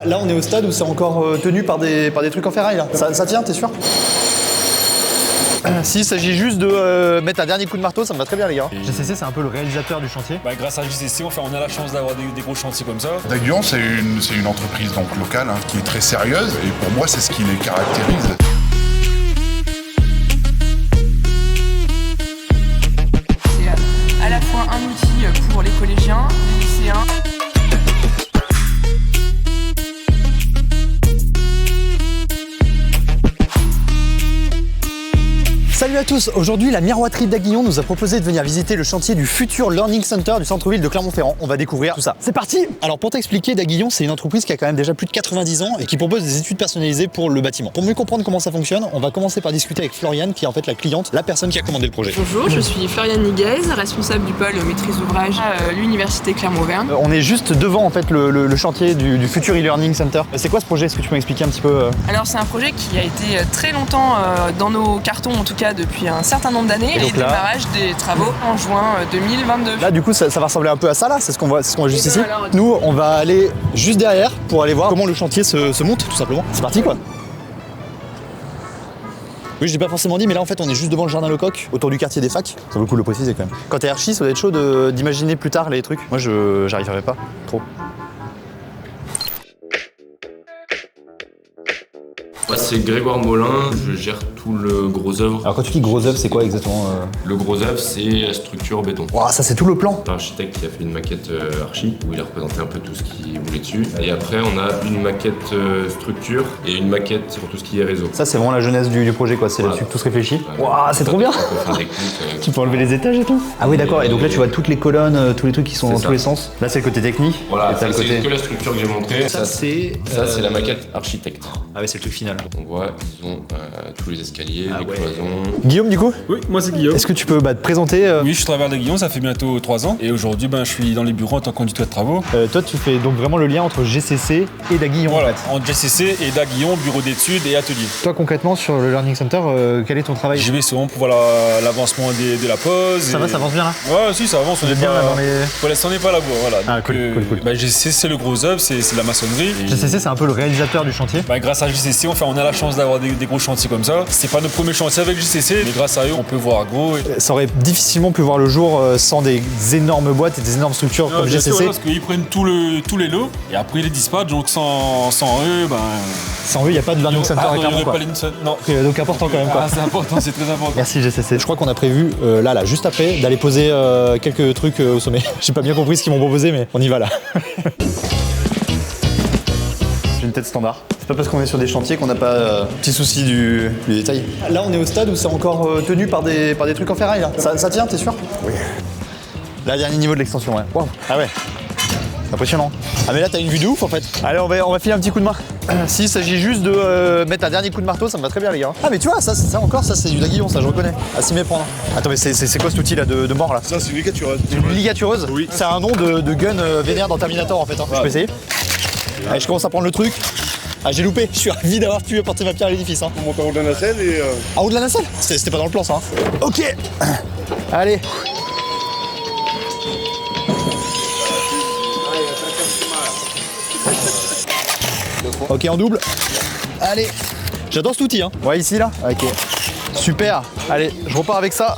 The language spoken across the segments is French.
Là, on est au stade où c'est encore tenu par des trucs en ferraille. Là. Ça tient, t'es sûr? S'il s'agit juste de mettre un dernier coup de marteau, ça me va très bien, les gars. GCC, c'est un peu le réalisateur du chantier. Grâce à GCC, on a la chance d'avoir des gros chantiers comme ça. Daguillon, c'est une entreprise donc locale qui est très sérieuse et pour moi, c'est ce qui les caractérise. C'est à la fois un outil pour les collégiens, les lycéens. Salut à tous, aujourd'hui la miroiterie d'Aguillon nous a proposé de venir visiter le chantier du futur Learning Center du centre-ville de Clermont-Ferrand. On va découvrir tout ça. C'est parti! Alors pour t'expliquer, Daguillon c'est une entreprise qui a quand même déjà plus de 90 ans et qui propose des études personnalisées pour le bâtiment. Pour mieux comprendre comment ça fonctionne, on va commencer par discuter avec Floriane qui est en fait la cliente, la personne qui a commandé le projet. Bonjour, je suis Floriane Niguez, responsable du pôle maîtrise d'ouvrage à l'université Clermont-Auvergne. On est juste devant en fait le chantier du futur e-learning center. C'est quoi ce projet? Est-ce que tu peux m'expliquer un petit peu Alors c'est un projet qui a été très longtemps dans nos cartons en tout cas depuis un certain nombre d'années et démarrage des travaux en juin 2022. Là du coup ça va ressembler un peu à ça là, c'est ce qu'on voit juste ici. Alors, nous on va aller juste derrière pour aller voir comment le chantier se monte tout simplement. C'est parti quoi. Oui, je l'ai pas forcément dit, mais là en fait on est juste devant le jardin Lecoq, autour du quartier des facs. Ça vaut le coup de le préciser quand même. Quand t'es archi, ça doit être chaud d'imaginer plus tard les trucs. Moi j'arriverai pas trop. Moi c'est Grégoire Molin, je gère tout le gros œuvre. Alors quand tu dis gros œuvre, c'est quoi exactement Le gros œuvre c'est la structure béton. Wow, ça c'est tout le plan. L'architecte qui a fait une maquette archi où il a représenté un peu tout ce qu'il voulait dessus. Et après on a une maquette structure et une maquette sur tout ce qui est réseau. Ça c'est vraiment la jeunesse du projet quoi, c'est là-dessus que tout se réfléchit. Wow, c'est trop bien. Tu peux enlever les étages et tout. Ah oui d'accord, et donc là tu vois toutes les colonnes, tous les trucs qui sont dans tous les sens. Là c'est le côté technique. Voilà, c'est que la structure que j'ai montrée. Ça c'est la maquette architecte. Ah ouais, c'est le truc final. On voit, ils ont tous les escaliers, les cloisons. Guillaume du coup? Oui, moi c'est Guillaume. Est-ce que tu peux te présenter Oui, je travaille à Daguillon, ça fait bientôt 3 ans. Et aujourd'hui, je suis dans les bureaux en tant que conducteur de travaux. toi tu fais donc vraiment le lien entre GCC et Daguillon Voilà, en fait. entre GCC et Daguillon, bureau d'études et atelier. Toi concrètement sur le Learning Center, quel est ton travail? J'y vais souvent pour voir l'avancement de la pause. Ça va, ça avance bien là? Ouais, si, ça avance. On est bien pas, là dans les... pour l'instant, on n'est pas là-bas. Voilà. Ah, cool. GCC, c'est le gros œuvre, c'est de la maçonnerie. Et GCC c'est un peu le réalisateur du chantier. grâce à GCC, on a la chance d'avoir des gros chantiers comme ça. C'est pas notre premier chantier avec GCC, mais grâce à eux, on peut voir gros. Ça aurait difficilement pu voir le jour sans des énormes boîtes et des énormes structures comme bien GCC. sûr, parce qu'ils prennent tous les lots et après ils les dispatchent, donc sans eux, Sans eux, il n'y a pas de Learning Center à Clermont quoi. Non. Donc important quand même quoi. C'est important, c'est très important. Merci GCC. Je crois qu'on a prévu là, juste après, d'aller poser quelques trucs au sommet. J'ai pas bien compris ce qu'ils m'ont proposé, mais on y va là. J'ai une tête standard. C'est pas parce qu'on est sur des chantiers qu'on n'a pas petit souci du détail. Là, on est au stade où c'est encore tenu par des trucs en ferraille. Là. Ça tient, t'es sûr? Oui. Là, dernier niveau de l'extension, ouais. Wow. Ah ouais. C'est impressionnant. Ah mais là, t'as une vue de ouf en fait. Allez, on va filer un petit coup de main. S'il s'agit juste de mettre un dernier coup de marteau, ça me va très bien les gars. Ah mais tu vois, ça c'est du Daguillon, ça je reconnais. À s'y méprendre. Attends mais c'est quoi cet outil là de mort là? Ça, c'est une ligatureuse. Une ligatureuse? Oui. C'est un nom de gun vénère dans Terminator en fait. Hein. Je peux essayer? Allez, je commence à prendre le truc. Ah j'ai loupé, je suis ravi d'avoir pu apporter ma pierre à l'édifice. Hein. On monte en haut de la nacelle et... En haut de la nacelle? C'était pas dans le plan ça. Hein. Ok. Allez. Ok, en double. Allez. J'adore cet outil. Hein. Ouais, ici là. Ok. Super. Allez, je repars avec ça.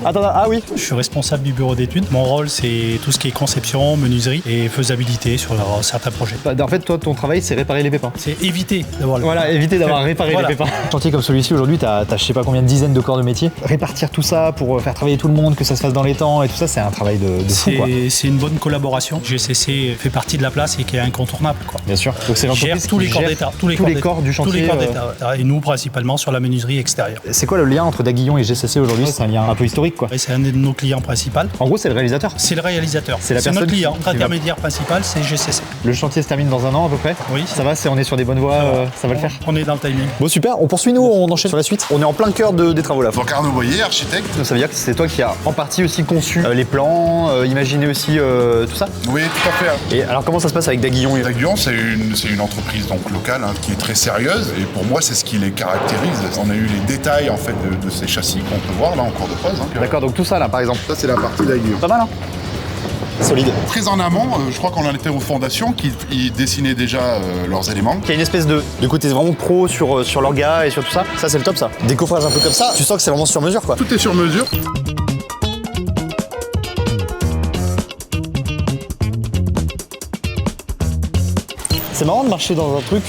Attends, ah oui. Je suis responsable du bureau d'études. Mon rôle, c'est tout ce qui est conception, menuiserie et faisabilité sur certains projets. En fait, toi, ton travail, c'est réparer les pépins. C'est éviter d'avoir le... Voilà, éviter d'avoir réparé les pépins. Un chantier comme celui-ci, aujourd'hui, t'as je sais pas combien de dizaines de corps de métier. Répartir tout ça pour faire travailler tout le monde, que ça se fasse dans les temps et tout ça, c'est un travail de fou, quoi. C'est une bonne collaboration. GCC fait partie de la place et qui est incontournable, quoi. Bien sûr. Donc c'est Gère l'entreprise tous les qui corps gère d'état, tous les corps du chantier. Tous les corps d'état. Et nous, principalement, sur la menuiserie extérieure. C'est quoi le lien entre Daguillon et GCC aujourd'hui? C'est un lien un peu historique, quoi. Et c'est un de nos clients principaux. En gros, c'est le réalisateur. C'est le réalisateur. C'est la personne notre client. qui Notre intermédiaire principal, c'est GCC. Le chantier se termine dans un an à peu près. Oui. Ça va, on est sur des bonnes voies, ça va le faire. On est dans le timing. Bon super, on poursuit nous, on enchaîne sur la suite. On est en plein cœur des travaux là. Donc Arnaud Boyer, architecte. Ça veut dire que c'est toi qui as en partie aussi conçu les plans, imaginé aussi tout ça. Oui, tout à fait. Et alors comment ça se passe avec Daguillon? Daguillon, c'est une entreprise donc locale qui est très sérieuse et pour moi, c'est ce qui les caractérise. On a eu les détails en fait de ces châssis qu'on peut voir là en cours de pose. Hein. D'accord, donc tout ça là par exemple. Ça, c'est la partie Daguillon. Pas mal hein. Solide. Très en amont, je crois qu'on en était aux fondations, qui dessinaient déjà leurs éléments. Il y a une espèce de côté vraiment pro sur leur gars et sur tout ça. Ça, c'est le top, ça. Des coffrages un peu comme ça, tu sens que c'est vraiment sur mesure, quoi. Tout est sur mesure. C'est marrant de marcher dans un truc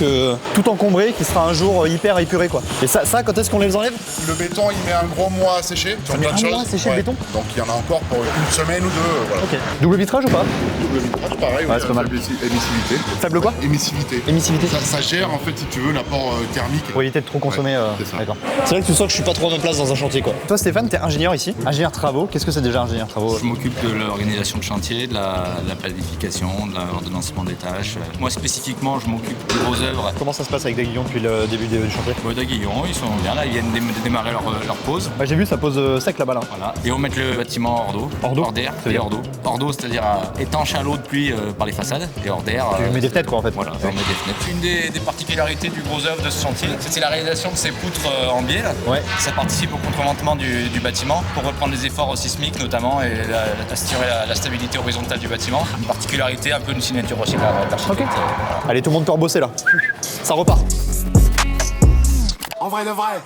tout encombré qui sera un jour hyper épuré, quoi. Et ça quand est-ce qu'on les enlève? Le béton, il met un gros mois à sécher. Ça met un mois à sécher le béton? Donc il y en a encore pour une semaine ou deux. Voilà. Ok. Double vitrage ou pas? Double vitrage, pareil. Ouais, c'est pas mal. Émissivité. Faible quoi? Émissivité. Émissivité. Ça gère en fait, si tu veux, l'apport thermique. Pour éviter de trop consommer. c'est ça. D'accord. C'est là que tu sens que je suis pas trop à ma place dans un chantier, quoi. Toi, Stéphane, t'es ingénieur ici, ingénieur travaux. Qu'est-ce que c'est déjà ingénieur travaux? Je m'occupe de l'organisation de chantier, de la planification, de l'ordonnancement des tâches. Moi spécifiquement, je m'occupe des grosses œuvres. Comment ça se passe avec Daguillon depuis le début du chantier? Daguillon, ils sont bien là, ils viennent de démarrer leur pause. Ouais, j'ai vu, ça pose sec là-bas. Là. Voilà. Et on met le bâtiment hors d'eau. Hors d'air et hors d'eau. Hors d'eau, c'est-à-dire étanche à l'eau de pluie par les façades. Et hors d'air. Tu mets des fenêtres quoi en fait. Voilà, on met des fenêtres. Une des particularités du gros œuvre de ce chantier, c'est la réalisation de ces poutres en biais. Là. Ouais. Ça participe au contreventement du bâtiment pour reprendre les efforts sismiques notamment et assurer la stabilité horizontale du bâtiment. Une particularité, un peu une signature aussi d'architecte. Ok. Allez, tout le monde peut rebosser là. Ça repart. En vrai de vrai.